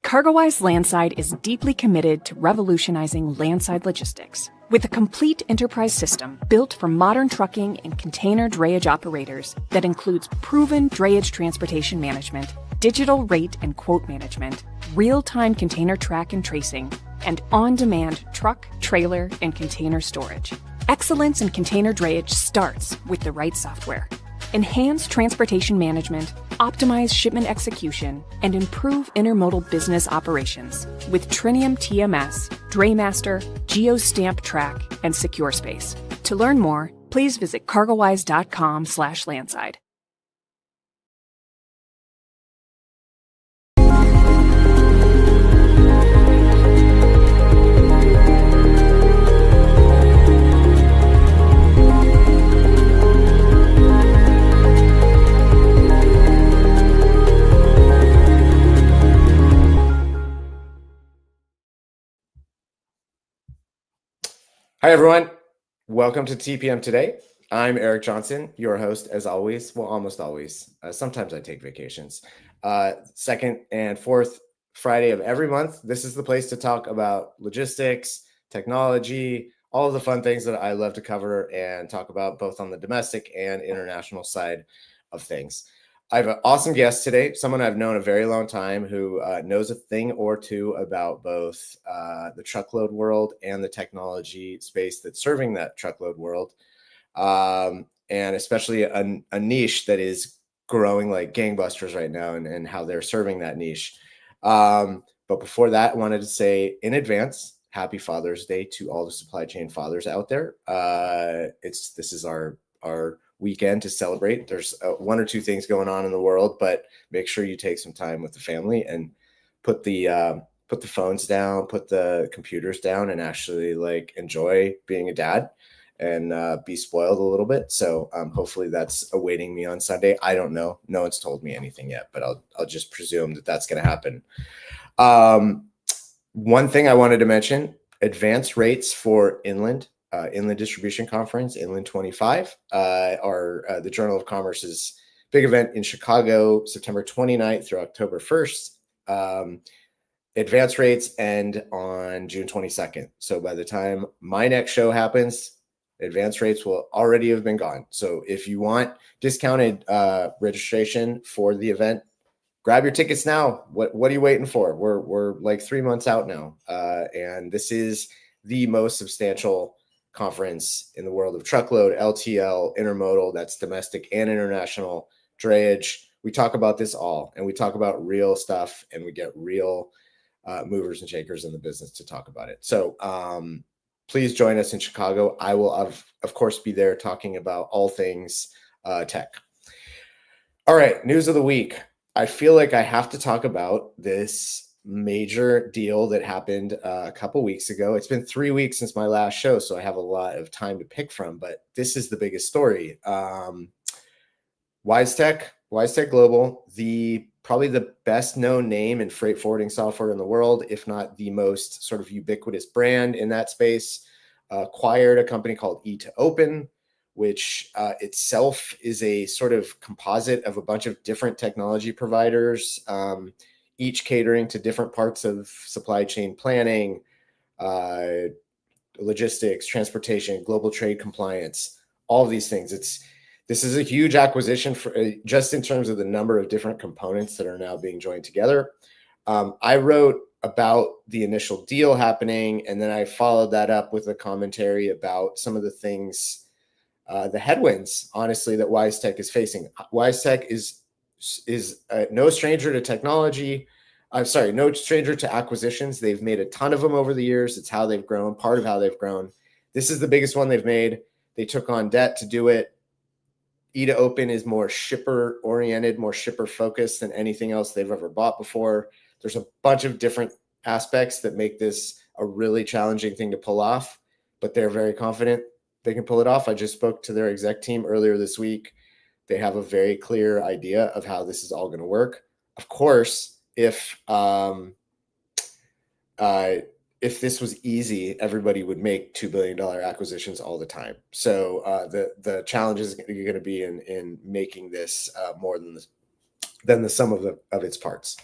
CargoWise Landside is deeply committed to revolutionizing landside logistics. With a complete enterprise system built for modern trucking and container drayage operators that includes proven drayage transportation management, digital rate and quote management, real-time container track and tracing, and on-demand truck, trailer, and container storage. Excellence in container drayage starts with the right software. Enhance transportation management, optimize shipment execution, and improve intermodal business operations with Trinium TMS, Draymaster, GeoStamp Track, and SecureSpace. To learn more, please visit cargowise.com/landside. Hi, everyone. Welcome to TPM Today. I'm Eric Johnson, your host, as always. Well, almost always. Sometimes I take vacations. Second and fourth Friday of every month, this is the place to talk about logistics, technology, all of the fun things that I love to cover and talk about both on the domestic and international side of things. I have an awesome guest today, someone I've known a very long time who knows a thing or two about both the truckload world and the technology space that's serving that truckload world, and especially a niche that is growing like gangbusters right now and how they're serving that niche. But before that, I wanted to say in advance, happy Father's Day to all the supply chain fathers out there. This is our weekend to celebrate. There's one or two things going on in the world, but make sure you take some time with the family and put the phones down, put the computers down, and actually like enjoy being a dad and be spoiled a little bit. So hopefully that's awaiting me on Sunday. I don't know. No one's told me anything yet, but I'll just presume that that's going to happen. One thing I wanted to mention: advance rates for Inland Distribution Conference, Inland 25, the Journal of Commerce's big event in Chicago, September 29th through October 1st. Advance rates end on June 22nd. So by the time my next show happens, advance rates will already have been gone. So if you want discounted registration for the event, grab your tickets now. What are you waiting for? We're like 3 months out now. And this is the most substantial conference in the world of truckload, LTL, intermodal, that's domestic and international drayage. We talk about this all, and we talk about real stuff, and we get real movers and shakers in the business to talk about it. So please join us in Chicago. I will, of course, be there talking about all things tech. All right, news of the week. I feel like I have to talk about this major deal that happened a couple weeks ago. It's been 3 weeks since my last show, so I have a lot of time to pick from, but this is the biggest story. WiseTech Global, probably the best known name in freight forwarding software in the world, if not the most sort of ubiquitous brand in that space, acquired a company called E2Open, which itself is a sort of composite of a bunch of different technology providers, each catering to different parts of supply chain planning, logistics, transportation, global trade compliance, all of these things. This is a huge acquisition for just in terms of the number of different components that are now being joined together. I wrote about the initial deal happening, and then I followed that up with a commentary about some of the things, the headwinds, honestly, that WiseTech is facing. WiseTech is no stranger to technology. I'm sorry, no stranger to acquisitions. They've made a ton of them over the years. It's how they've grown, part of how they've grown. This is the biggest one they've made. They took on debt to do it. E2Open is more shipper oriented, more shipper focused than anything else they've ever bought before. There's a bunch of different aspects that make this a really challenging thing to pull off, but they're very confident they can pull it off. I just spoke to their exec team earlier this week. They have a very clear idea of how this is all going to work. Of course, if this was easy, everybody would make $2 billion acquisitions all the time. So the challenge is going to be in making this more than the sum of its parts.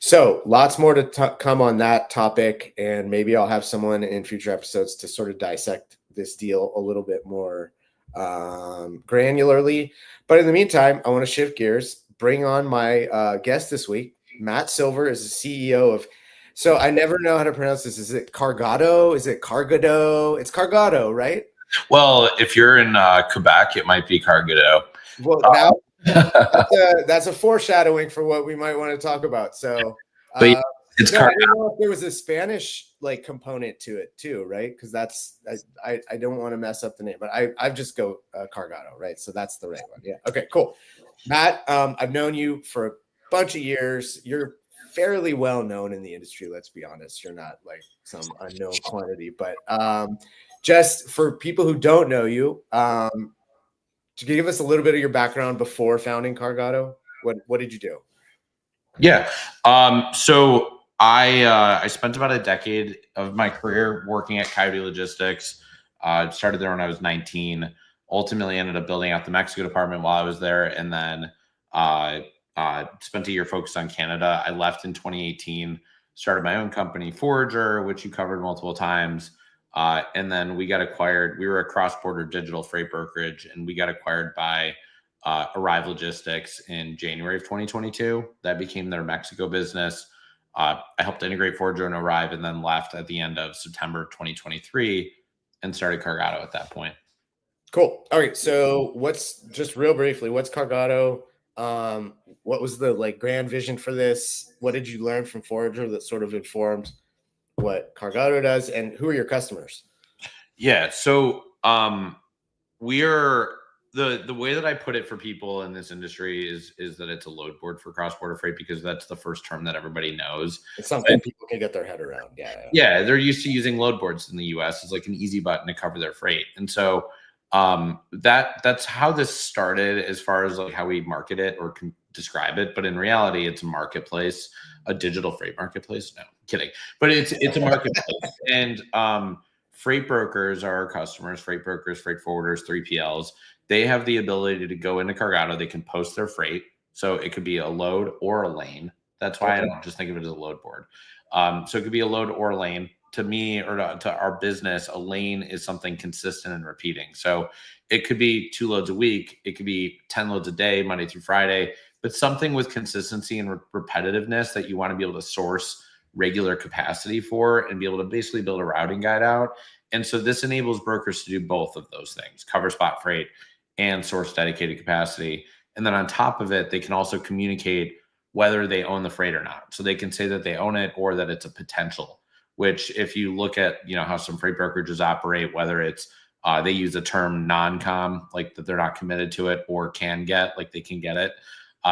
So lots more to come on that topic, and maybe I'll have someone in future episodes to sort of dissect this deal a little bit more granularly. But in the meantime, I want to shift gears, bring on my guest this week. Matt Silver is the CEO of, so I never know how to pronounce this. Is it Cargado? Is it Cargado? It's Cargado, right? Well, if you're in Quebec, it might be Cargado. Well, now that's a foreshadowing for what we might want to talk about. So, but it's no, I didn't know if there was a Spanish like component to it too, right? Because that's I don't want to mess up the name, but I just go Cargado, right? So that's the right one. Yeah. Okay. Cool. Matt, I've known you for a bunch of years. You're fairly well known in the industry. Let's be honest. You're not like some unknown quantity, but just for people who don't know you, to give us a little bit of your background before founding Cargado, what did you do? Yeah. So I spent about a decade of my career working at Coyote Logistics. Started there when I was 19. Ultimately ended up building out the Mexico department while I was there, and then spent a year focused on Canada. I left in 2018, started my own company, Forager, which you covered multiple times. And then we got acquired. We were a cross-border digital freight brokerage, and we got acquired by Arrive Logistics in January of 2022. That became their Mexico business. I helped integrate Forager and Arrive, and then left at the end of September 2023 and started Cargado at that point. Cool. All right. So what's, just real briefly, what's Cargado? What was the like grand vision for this? What did you learn from Forager that sort of informed what Cargado does, and who are your customers? Yeah. So we are the way that I put it for people in this industry is that it's a load board for cross-border freight, because that's the first term that everybody knows. It's something people can get their head around. Yeah. They're used to using load boards in the US. It's like an easy button to cover their freight. And so that's how this started as far as like how we market it or can describe it. But in reality, it's a marketplace, a digital freight marketplace. No, kidding. But it's a marketplace. And freight brokers are our customers, freight brokers, freight forwarders, 3PLs. They have the ability to go into Cargado. They can post their freight. So it could be a load or a lane. That's why I don't just think of it as a load board. So it could be a load or a lane. To me, or to our business, a lane is something consistent and repeating. So it could be 2 loads a week. It could be 10 loads a day, Monday through Friday, but something with consistency and repetitiveness that you want to be able to source regular capacity for and be able to basically build a routing guide out. And so this enables brokers to do both of those things, cover spot freight and source dedicated capacity. And then on top of it, they can also communicate whether they own the freight or not. So they can say that they own it or that it's a potential, which if you look at, how some freight brokerages operate, whether it's they use the term non-com, like that they're not committed to it, or can get, like they can get it,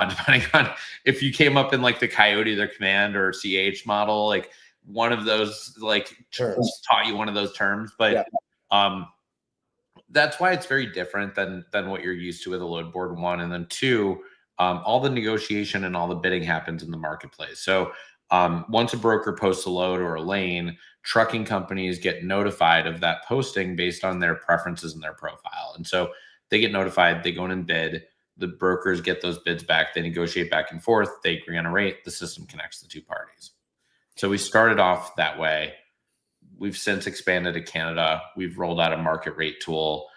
depending on if you came up in like the Coyote, their Command or CH model, like one of those like terms taught you one of those terms. But that's why it's very different than what you're used to with a load board, one. And then two, all the negotiation and all the bidding happens in the marketplace. So once a broker posts a load or a lane, trucking companies get notified of that posting based on their preferences and their profile. And so they get notified, they go in and bid, the brokers get those bids back, they negotiate back and forth, they agree on a rate, the system connects the two parties. So we started off that way. We've since expanded to Canada. We've rolled out a market rate tool.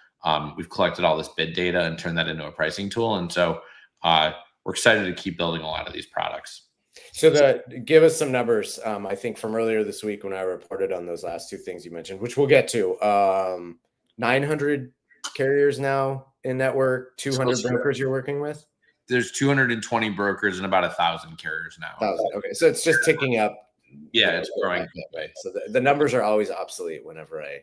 We've collected all this bid data and turned that into a pricing tool. And so we're excited to keep building a lot of these products. So give us some numbers. I think from earlier this week when I reported on those last two things you mentioned, which we'll get to, 900 carriers now in network, 200 brokers you're working with. There's 220 brokers and about 1,000 carriers now. 1,000. Okay. So it's just ticking up. Yeah, it's growing that way. So the numbers are always obsolete whenever I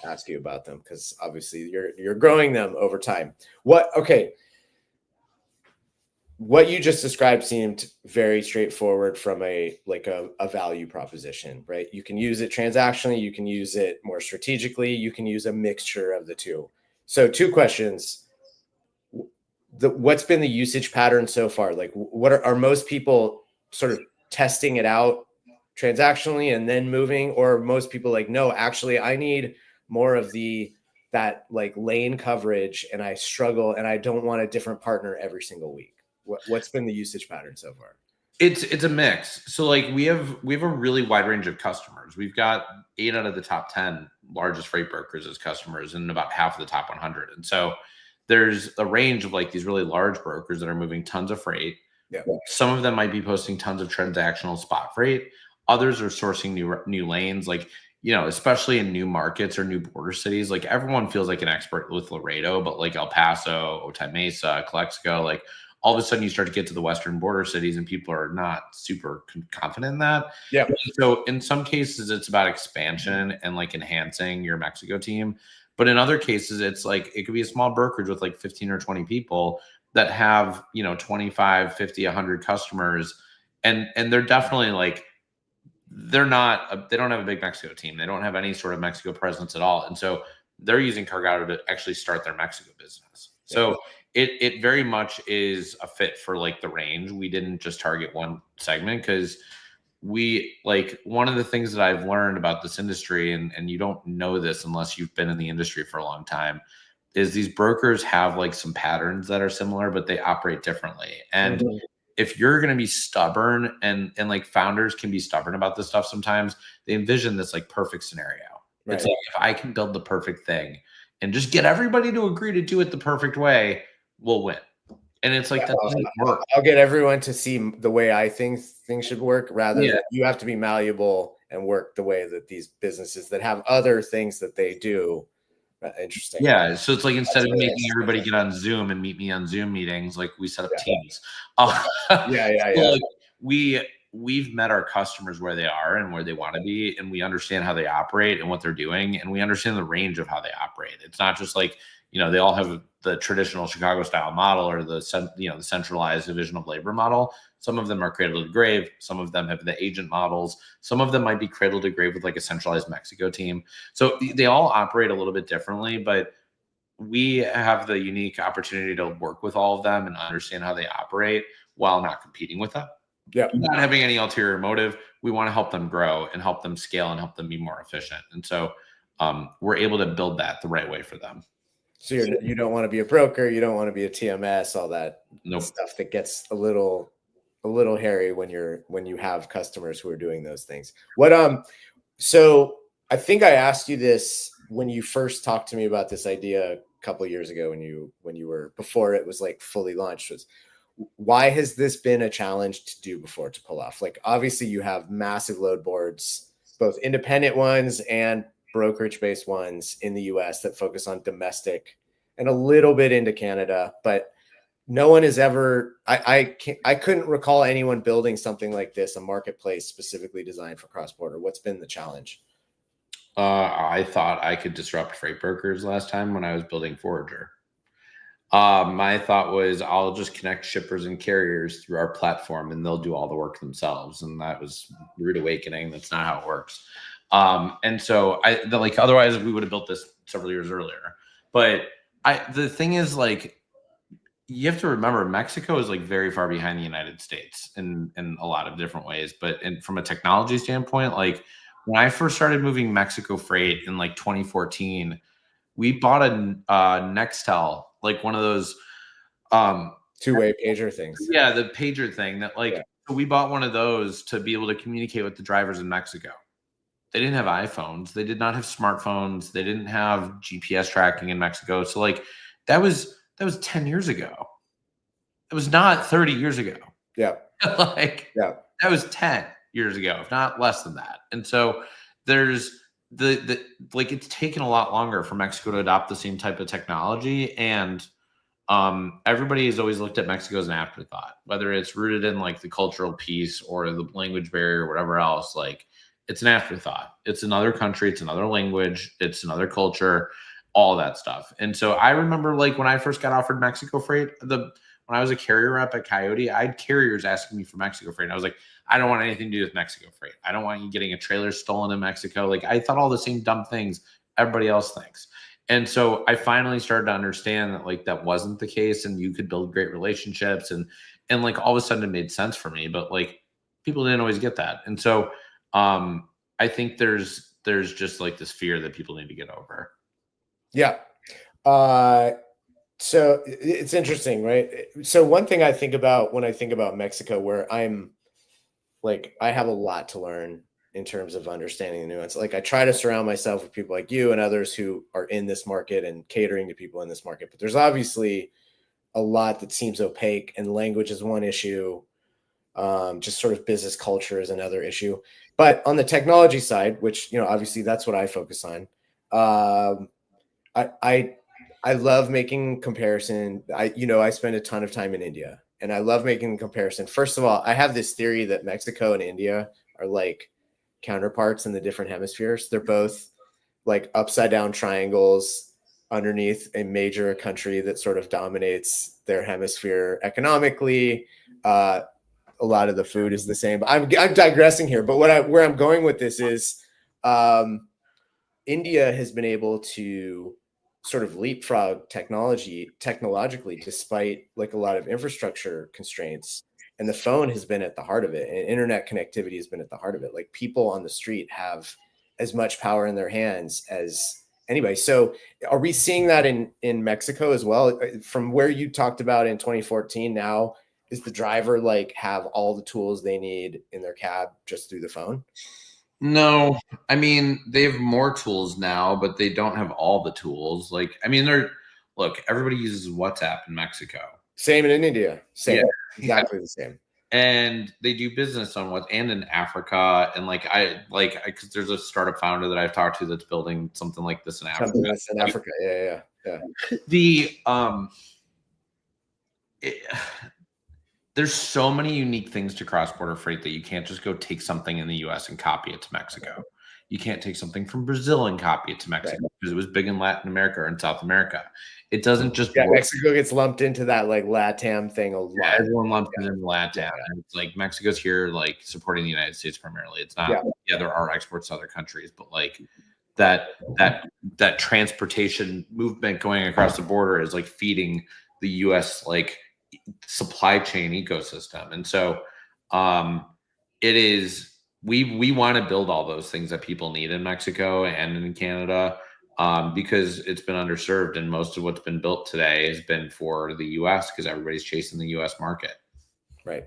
ask you about them, because obviously you're growing them over time. What you just described seemed very straightforward from a value proposition, right? You can use it transactionally, you can use it more strategically, you can use a mixture of the two. So 2 questions. What's been the usage pattern so far? Like what are most people sort of testing it out transactionally and then moving, or most people like, no, actually I need more of that like lane coverage and I struggle and I don't want a different partner every single week? What's been the usage pattern so far? It's a mix. So like we have a really wide range of customers. We've got 8 out of the top 10 largest freight brokers as customers and about half of the top 100. And so there's a range of like these really large brokers that are moving tons of freight. Yeah. Some of them might be posting tons of transactional spot freight. Others are sourcing new lanes, like, you know, especially in new markets or new border cities. Like everyone feels like an expert with Laredo, but like El Paso, Otay Mesa, Calexico, like all of a sudden you start to get to the western border cities and people are not super confident in that. Yeah. So in some cases it's about expansion and like enhancing your Mexico team. But in other cases, it's like it could be a small brokerage with like 15 or 20 people that have, you know, 25, 50, 100 customers. And they're definitely like, they don't have a big Mexico team. They don't have any sort of Mexico presence at all. And so they're using Cargado to actually start their Mexico business. So it very much is a fit for like the range. We didn't just target one segment because we like one of the things that I've learned about this industry, and you don't know this unless you've been in the industry for a long time, is these brokers have like some patterns that are similar, but they operate differently. And if you're going to be stubborn and like founders can be stubborn about this stuff, sometimes they envision this like perfect scenario. Right. It's like, if I can build the perfect thing and just get everybody to agree to do it the perfect way, we'll win. And it's like, that doesn't work. I'll get everyone to see the way I think things should work, rather than you have to be malleable and work the way that these businesses that have other things that they do. Interesting. Yeah. So it's like, instead of making everybody get on Zoom and meet me on Zoom meetings, like we set up Teams. Like we've met our customers where they are and where they want to be, and we understand how they operate and what they're doing, and we understand the range of how they operate. It's not just like, you know, they all have the traditional Chicago style model or the centralized division of labor model. Some of them are cradle to grave. Some of them have the agent models. Some of them might be cradle to grave with like a centralized Mexico team. So they all operate a little bit differently, but we have the unique opportunity to work with all of them and understand how they operate while not competing with them. Yeah. Not having any ulterior motive. We want to help them grow and help them scale and help them be more efficient. And so we're able to build that the right way for them. So you don't want to be a broker, you don't want to be a TMS, all that stuff that gets a little hairy when you have customers who are doing those things. So I think I asked you this when you first talked to me about this idea a couple of years ago, when you were, before it was like fully launched, was why has this been a challenge to do before, to pull off? Like, obviously you have massive load boards, both independent ones and brokerage-based ones in the US that focus on domestic and a little bit into Canada, but no one has ever, I couldn't recall anyone building something like this, a marketplace specifically designed for cross-border. What's been the challenge? I thought I could disrupt freight brokers last time when I was building Forager. My thought was, I'll just connect shippers and carriers through our platform and they'll do all the work themselves. And that was rude awakening. That's not how it works. And so otherwise we would have built this several years earlier. But the thing is, like, you have to remember, Mexico is like very far behind the United States in a lot of different ways. But from a technology standpoint, like when I first started moving Mexico freight in like 2014, we bought a Nextel, like one of those two-way pager things. Yeah, the pager thing that so we bought one of those to be able to communicate with the drivers in Mexico. They didn't have iPhones. They did not have smartphones. They didn't have GPS tracking in Mexico. So like that was 10 years ago. It was not 30 years ago. Yeah. That was 10 years ago, if not less than that. And so there's it's taken a lot longer for Mexico to adopt the same type of technology. And everybody has always looked at Mexico as an afterthought, whether it's rooted in like the cultural piece or the language barrier or whatever else. Like, it's an afterthought. It's another country. It's another language. It's another culture, all that stuff. And so I remember, like, when I first got offered Mexico freight, when I was a carrier rep at Coyote, I had carriers asking me for Mexico freight. And I was like, I don't want anything to do with Mexico freight. I don't want you getting a trailer stolen in Mexico. Like, I thought all the same dumb things everybody else thinks. And so I finally started to understand that, like, that wasn't the case, and you could build great relationships, and like all of a sudden it made sense for me. But like, people didn't always get that. And so I think there's just like this fear that people need to get over. Yeah. So it's interesting, right? So one thing I think about when I think about Mexico, where I'm like I have a lot to learn in terms of understanding the nuance. Like I try to surround myself with people like you and others who are in this market and catering to people in this market. But there's obviously a lot that seems opaque, and language is one issue. Just sort of business culture is another issue. But on the technology side, which, obviously that's what I focus on. I love making comparison. I spend a ton of time in India, and I love making comparison. First of all, I have this theory that Mexico and India are like counterparts in the different hemispheres. They're both like upside down triangles underneath a major country that sort of dominates their hemisphere economically. A lot of the food is the same. I'm digressing here, but where I'm going with this is India has been able to sort of leapfrog technologically, despite like a lot of infrastructure constraints. And the phone has been at the heart of it, and internet connectivity has been at the heart of it. Like people on the street have as much power in their hands as anybody. So are we seeing that in Mexico as well? From where you talked about in 2014, now is the driver like have all the tools they need in their cab just through the phone? No, I mean, they have more tools now, but they don't have all the tools. Like, I mean, look, everybody uses WhatsApp in Mexico. Same in India. Same. Yeah. Exactly the same. And they do business on and in Africa. And because there's a startup founder that I've talked to that's building something like this in Africa. Africa. Yeah. There's so many unique things to cross-border freight that you can't just go take something in the US and copy it to Mexico. You can't take something from Brazil and copy it to Mexico because it was big in Latin America or in South America. It doesn't just work. Mexico gets lumped into that like LATAM thing a lot. Yeah, everyone lumps it in LATAM. And it's like Mexico's here like supporting the United States primarily. It's not there are exports to other countries, but like that transportation movement going across the border is like feeding the US like supply chain ecosystem. And so it is we want to build all those things that people need in Mexico and in Canada because it's been underserved, and most of what's been built today has been for the US because everybody's chasing the US market. Right.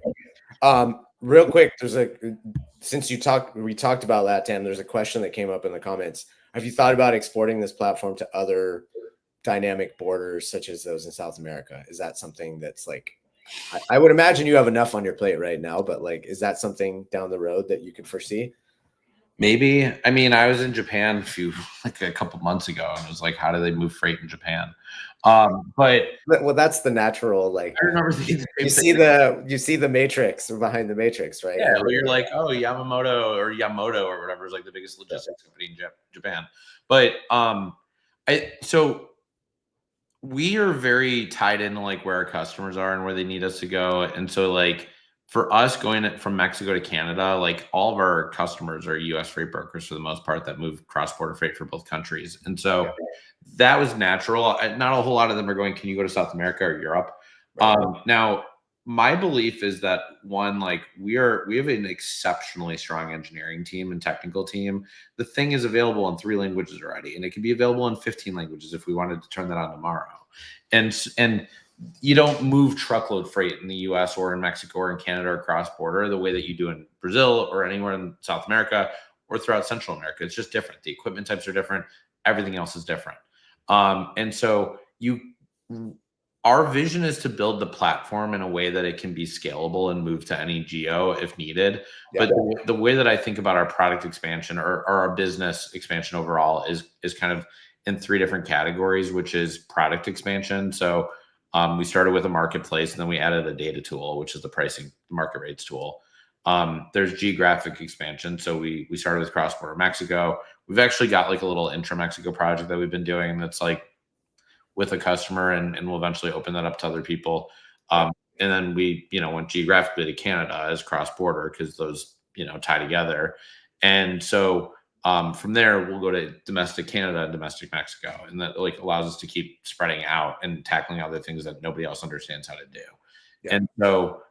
Real quick, since we talked about LATAM, there's a question that came up in the comments. Have you thought about exporting this platform to other dynamic borders such as those in South America? Is that something that's like, I would imagine you have enough on your plate right now, but like, is that something down the road that you could foresee? Maybe. I mean, I was in Japan a couple months ago, and it was like, how do they move freight in Japan? But that's the natural, like, I remember you see the matrix behind the matrix, right? Yeah, well, you're like, oh, Yamamoto or whatever is like the biggest logistics company in Japan. But so we are very tied into like where our customers are and where they need us to go. And so like for us going from Mexico to Canada, like all of our customers are US freight brokers for the most part that move cross-border freight for both countries. And so that was natural. Not a whole lot of them are going, can you go to South America or Europe? Now, my belief is that one, like we have an exceptionally strong engineering team and technical team. The thing is available in 3 languages already, and it can be available in 15 languages if we wanted to turn that on tomorrow. And you don't move truckload freight in the US or in Mexico or in Canada or cross border the way that you do in Brazil or anywhere in South America or throughout Central America. It's just different. The equipment types are different. Everything else is different. And so our vision is to build the platform in a way that it can be scalable and move to any geo if needed. Yeah. But the way that I think about our product expansion or our business expansion overall is kind of in 3 different categories, which is product expansion. So we started with a marketplace, and then we added a data tool, which is the pricing market rates tool. There's geographic expansion. So we started with cross-border Mexico. We've actually got like a little intra-Mexico project that we've been doing that's like with a customer, and we'll eventually open that up to other people. And then we, went geographically to Canada as cross-border because those, tie together. And so from there, we'll go to domestic Canada and domestic Mexico. And that like allows us to keep spreading out and tackling other things that nobody else understands how to do. Yeah. And so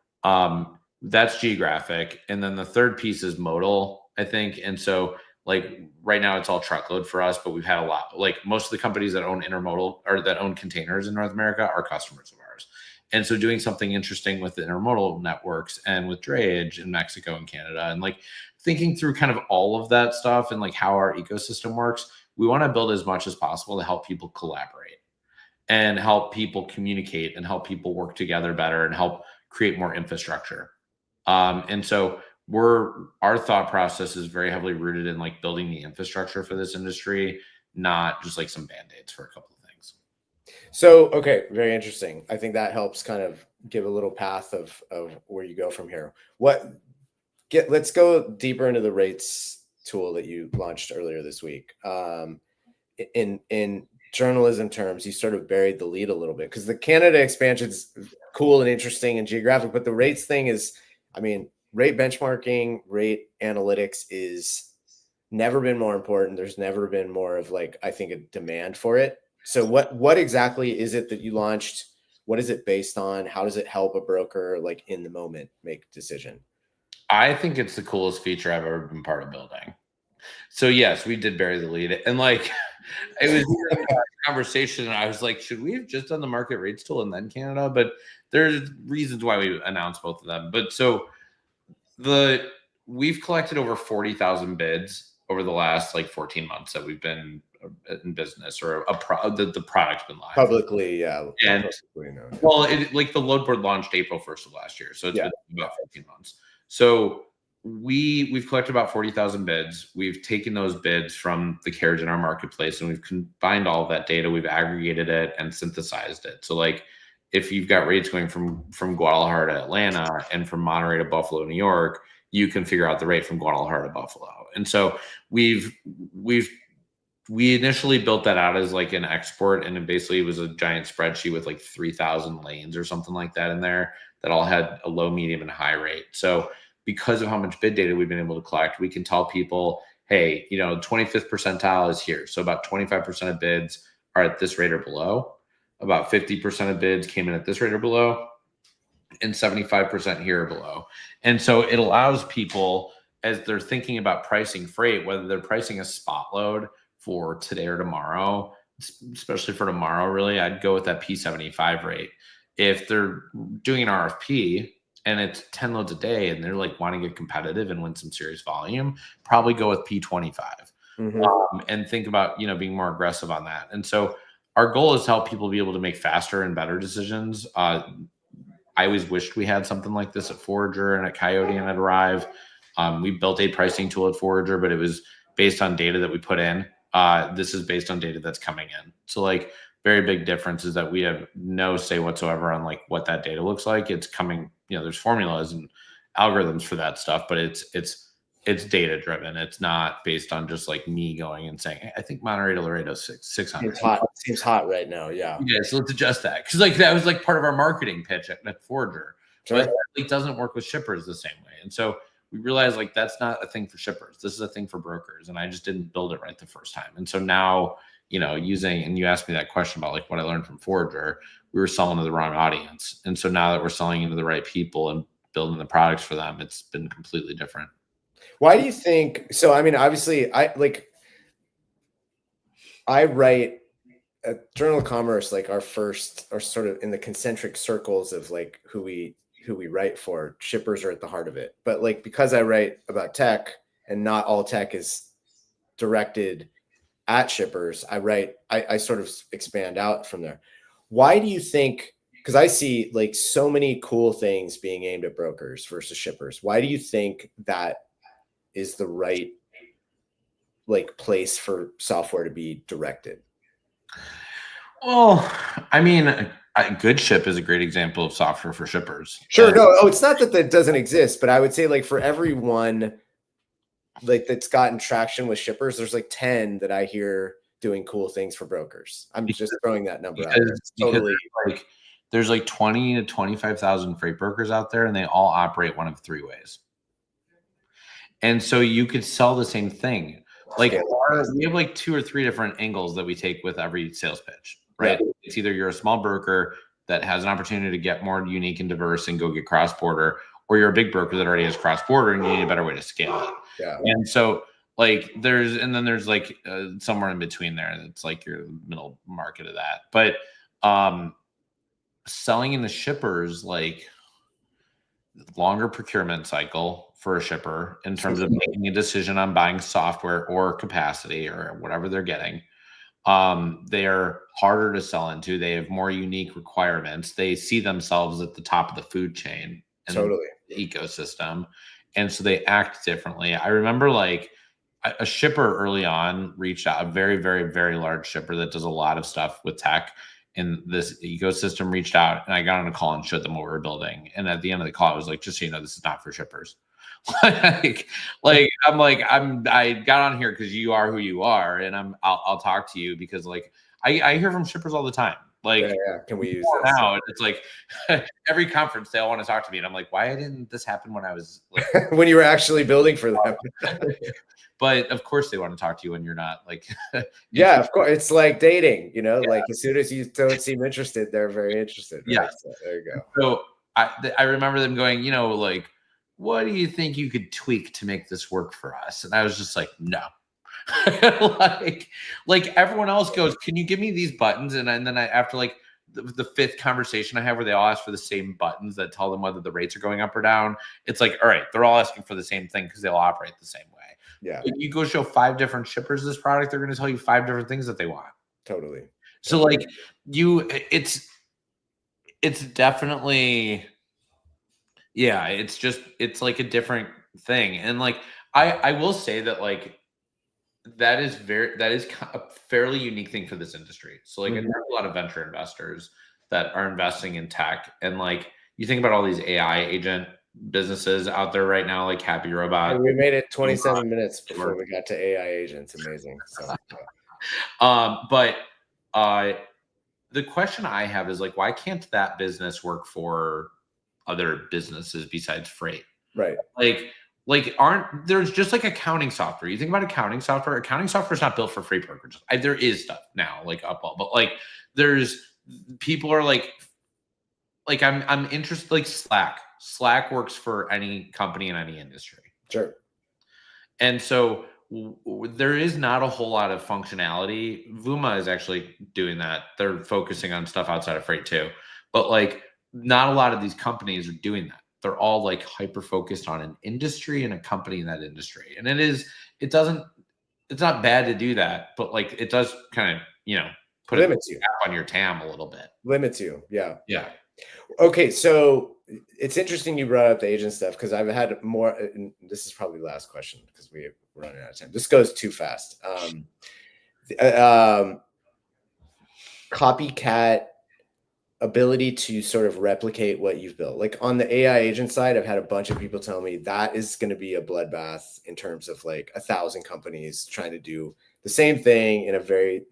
that's geographic. And then the third piece is modal, I think. And so like right now it's all truckload for us, but we've had a lot, like most of the companies that own intermodal or that own containers in North America are customers of ours. And so doing something interesting with the intermodal networks and with drayage in Mexico and Canada, and like thinking through kind of all of that stuff and like how our ecosystem works, we want to build as much as possible to help people collaborate and help people communicate and help people work together better and help create more infrastructure. And so our thought process is very heavily rooted in like building the infrastructure for this industry, not just like some band-aids for a couple of things. So, okay, very interesting. I think that helps kind of give a little path of where you go from here. Let's go deeper into the rates tool that you launched earlier this week. In journalism terms, you sort of buried the lead a little bit because the Canada expansion is cool and interesting and geographic, but the rates thing is, I mean, rate benchmarking, rate analytics is never been more important. There's never been more of like, I think, a demand for it. So what exactly is it that you launched? What is it based on? How does it help a broker like in the moment make a decision? I think it's the coolest feature I've ever been part of building. So yes, we did bury the lead, and like it was a conversation, and I was like, should we have just done the market rates tool and then Canada? But there's reasons why we announced both of them. But so we've collected over 40,000 bids over the last like 14 months that we've been in business, or the product's been live publicly. Yeah, and publicly known, yeah. Well, like the load board launched April 1st of last year, so it's been about 14 months. So we've collected about 40,000 bids. We've taken those bids from the carriage in our marketplace, and we've combined all of that data. We've aggregated it and synthesized it. So like if you've got rates going from Guadalajara to Atlanta and from Monterey to Buffalo, New York, you can figure out the rate from Guadalajara to Buffalo. And so we initially built that out as like an export, and it basically was a giant spreadsheet with like 3,000 lanes or something like that in there that all had a low, medium, and high rate. So because of how much bid data we've been able to collect, we can tell people, hey, 25th percentile is here. So about 25% of bids are at this rate or below. About 50% of bids came in at this rate or below, and 75% here or below. And so it allows people, as they're thinking about pricing freight, whether they're pricing a spot load for today or tomorrow, especially for tomorrow, really, I'd go with that P75 rate. If they're doing an RFP and it's 10 loads a day and they're like wanting to get competitive and win some serious volume, probably go with P25 and think about, being more aggressive on that. And so our goal is to help people be able to make faster and better decisions. I always wished we had something like this at Forager and at Coyote and at Arrive. We built a pricing tool at Forager, but it was based on data that we put in. This is based on data that's coming in. So like very big difference is that we have no say whatsoever on like what that data looks like. It's coming, there's formulas and algorithms for that stuff, but it's data driven. It's not based on just like me going and saying, hey, I think Monterey to Laredo 600. Seems hot right now. Yeah. So let's adjust that. Cause like that was like part of our marketing pitch at Forager. Sure. But it doesn't work with shippers the same way. And so we realized like that's not a thing for shippers. This is a thing for brokers. And I just didn't build it right the first time. And so now, and you asked me that question about like what I learned from Forager, we were selling to the wrong audience. And so now that we're selling into the right people and building the products for them, it's been completely different. Why do you think? So, I mean, obviously I write a Journal of Commerce, like our sort of in the concentric circles of like who we write for. Shippers are at the heart of it. But like, because I write about tech and not all tech is directed at shippers, I sort of expand out from there. Why do you think, because I see like so many cool things being aimed at brokers versus shippers. Why do you think that is the right like place for software to be directed? Well, I mean, a good ship is a great example of software for shippers. Sure. No, it's not that doesn't exist, but I would say like for everyone like that's gotten traction with shippers, there's like 10 that I hear doing cool things for brokers. I'm just throwing that number out there. Totally. Like there's like 20 to 25,000 freight brokers out there, and they all operate one of three ways. And so you could sell the same thing. Like we have like 2 or 3 different angles that we take with every sales pitch, right? Yeah. It's either you're a small broker that has an opportunity to get more unique and diverse and go get cross-border, or you're a big broker that already has cross-border and you need a better way to scale it. Yeah. And so like there's like somewhere in between there. That's like your middle market of that. But selling into shippers, like longer procurement cycle for a shipper in terms of making a decision on buying software or capacity or whatever they're getting. They're harder to sell into. They have more unique requirements. They see themselves at the top of the food chain and Totally. the ecosystem. And so they act differently. I remember like a shipper early on reached out, a very, very, very large shipper that does a lot of stuff with tech in this ecosystem reached out, and I got on a call and showed them what we were building. And at the end of the call, I was like, just so you know, this is not for shippers. like I got on here because you are who you are, and I'll talk to you because like I hear from shippers all the time. Like, can we use this now? It's like every conference they all want to talk to me, and I'm like, why didn't this happen when I was like, when you were actually building for them? But of course they want to talk to you when you're not like yeah, of course. It's like dating, you know, like as soon as you don't seem interested, they're very interested. Right? Yeah. So there you go. So I remember them going, you know, like, what do you think you could tweak to make this work for us? And I was just like, no. like everyone else goes, can you give me these buttons? And then after like the fifth conversation I have where they all ask for the same buttons that tell them whether the rates are going up or down, it's like, all right, they're all asking for the same thing because they'll operate the same way. Yeah. If you go show 5 different shippers this product, they're going to tell you 5 different things that they want. Totally. So like it's definitely, yeah, it's like a different thing. And like, I will say that like, that is a fairly unique thing for this industry. So like, I know a lot of venture investors that are investing in tech, and like, you think about all these AI agent businesses out there right now, like Happy Robot. And we made it 27 minutes before we got to AI agents. Amazing. So, but the question I have is like, why can't that business work for other businesses besides freight? Right. Like aren't there's just like accounting software. You think about accounting software is not built for freight brokers. There is stuff now like Upwell, but like there's people are like I'm interested, like Slack works for any company in any industry. Sure. And so there is not a whole lot of functionality. Vuma is actually doing that. They're focusing on stuff outside of freight too. But like not a lot of these companies are doing that. They're all like hyper focused on an industry and a company in that industry. And it's not bad to do that, but like it does kind of, you know, put limits you on your TAM a little bit. Limits you. Yeah. Yeah. Okay. So it's interesting you brought up the agent stuff because I've had more, and this is probably the last question because we're running out of time. This goes too fast. Copycat ability to sort of replicate what you've built. Like on the AI agent side, I've had a bunch of people tell me that is going to be a bloodbath in terms of like 1,000 companies trying to do the same thing in a very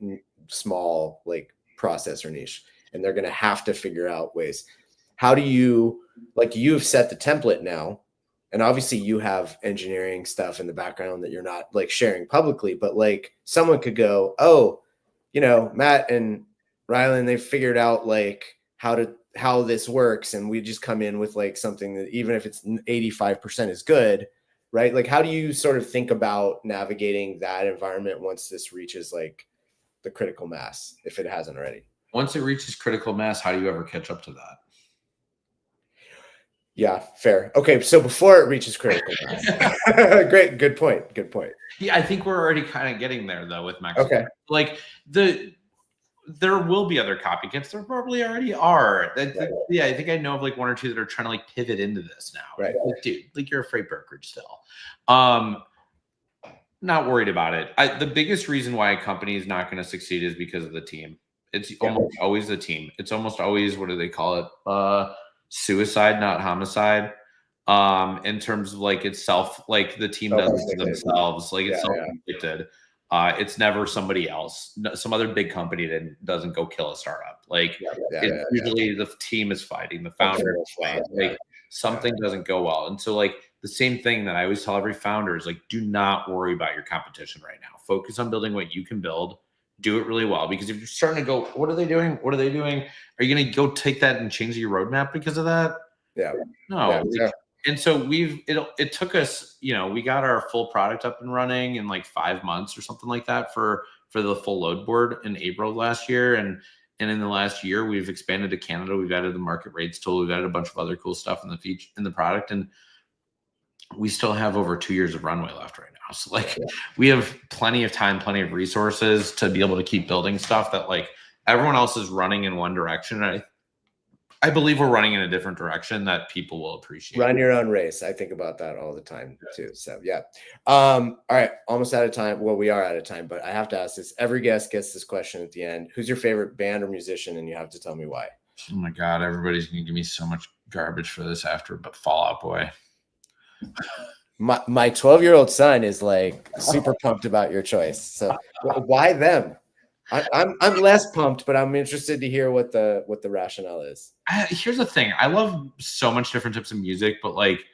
small like process or niche. And they're going to have to figure out ways. How do you, like you've set the template now, and obviously you have engineering stuff in the background that you're not like sharing publicly, but like someone could go, oh, you know, Matt and Rylan, they figured out like how this works, and we just come in with like something that even if it's 85% is good, right? Like how do you sort of think about navigating that environment once this reaches like the critical mass, if it hasn't already? Once it reaches critical mass, how do you ever catch up to that? Yeah, fair. Okay, so before it reaches critical mass. Great, good point. Yeah, I think we're already kind of getting there though with Mexico. Okay. Like there will be other copycats. There probably already are. Yeah, I think I know of like 1 or 2 that are trying to like pivot into this now. Right. Like, dude, like you're a freight brokerage still. Not worried about it. The biggest reason why a company is not going to succeed is because of the team. It's almost always the team. It's almost always, what do they call it? Suicide, not homicide. In terms of like itself, like the team does it to themselves. Like it's self-inflicted. It's never somebody else. Some other big company that doesn't go kill a startup. Like usually the team is fighting, the founder is fighting. Like something doesn't go well. And so like the same thing that I always tell every founder is like, do not worry about your competition right now. Focus on building what you can build. Do it really well. Because if you're starting to go, what are they doing? What are they doing? Are you going to go take that and change your roadmap because of that? Yeah. No. And so it took us, you know, we got our full product up and running in like 5 months or something like that for the full load board in April of last year. And in the last year, we've expanded to Canada. We've added the market rates tool. We've added a bunch of other cool stuff in the feature in the product. And we still have over 2 years of runway left right now. So like we have plenty of time, plenty of resources to be able to keep building stuff that like everyone else is running in one direction. And I believe we're running in a different direction that people will appreciate. Run your own race. I think about that all the time too. So yeah. All right. Almost out of time. Well, we are out of time, but I have to ask this. Every guest gets this question at the end. Who's your favorite band or musician? And you have to tell me why. Oh my God. Everybody's going to give me so much garbage for this after, but Fall Out Boy. My 12-year-old son is like super pumped about your choice. So why them? I'm less pumped, but I'm interested to hear what the rationale is. Here's the thing. I love so much different types of music, but like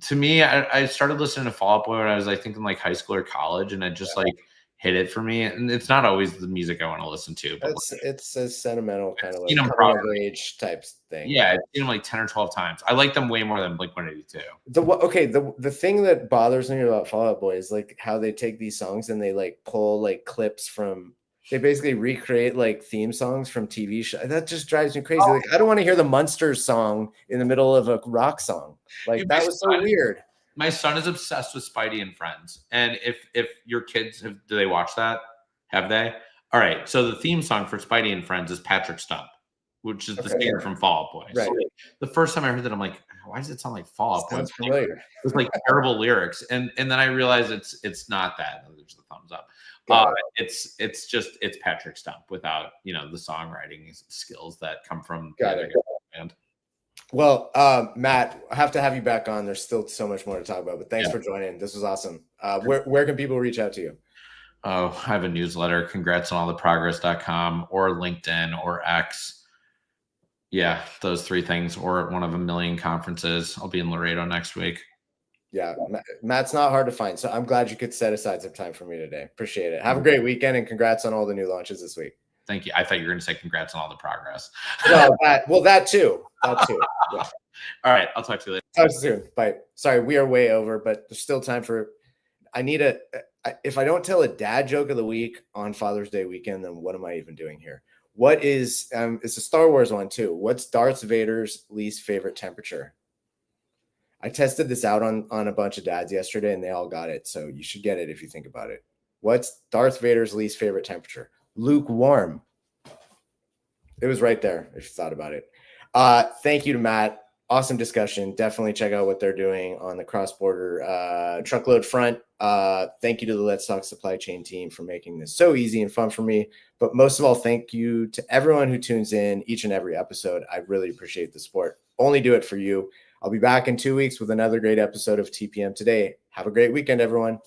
to me, I started listening to Fall Out Boy when I was, I think, in like high school or college, and it just like hit it for me. And it's not always the music I want to listen to, but it's a sentimental kind of like coming of age type thing. Yeah, I've seen them like 10 or 12 times. I like them way more than Blink-182. The thing that bothers me about Fall Out Boy is like how they take these songs and they like pull like clips from. They basically recreate like theme songs from TV shows. That just drives me crazy. Like, I don't want to hear the Munsters song in the middle of a rock song. Like that was so weird. My son is obsessed with Spidey and Friends. And if your kids do they watch that? Have they? All right. So the theme song for Spidey and Friends is Patrick Stump, which is the singer from Fall Out Boy. Right. So the first time I heard that, I'm like, why does it sound like Fall Out Boy? Sounds familiar. It's like terrible lyrics. And then I realized it's not that. There's the thumbs up. It's Patrick Stump without, the songwriting skills that come from the other band. Well, Matt, I have to have you back on. There's still so much more to talk about, but thanks for joining. This was awesome. Where can people reach out to you? Oh, I have a newsletter, congratsonalltheprogress.com or LinkedIn or X. Yeah, those three things, or at one of a million conferences. I'll be in Laredo next week. Yeah, Matt's not hard to find. So I'm glad you could set aside some time for me today. Appreciate it. Have a great weekend and congrats on all the new launches this week. Thank you. I thought you were going to say congrats on all the progress. No, that too. Yeah. All right. I'll talk to you later. Talk to you soon. Bye. Sorry, we are way over, but there's still time for, if I don't tell a dad joke of the week on Father's Day weekend, then what am I even doing here? What is, it's a Star Wars one too. What's Darth Vader's least favorite temperature? I tested this out on a bunch of dads yesterday and they all got it. So you should get it if you think about it. What's Darth Vader's least favorite temperature? Lukewarm. It was right there if you thought about it. Thank you to Matt. Awesome discussion. Definitely check out what they're doing on the cross-border truckload front. Thank you to the Let's Talk supply chain team for making this so easy and fun for me. But most of all, thank you to everyone who tunes in each and every episode. I really appreciate the support. Only do it for you. I'll be back in 2 weeks with another great episode of TPM Today. Have a great weekend, everyone.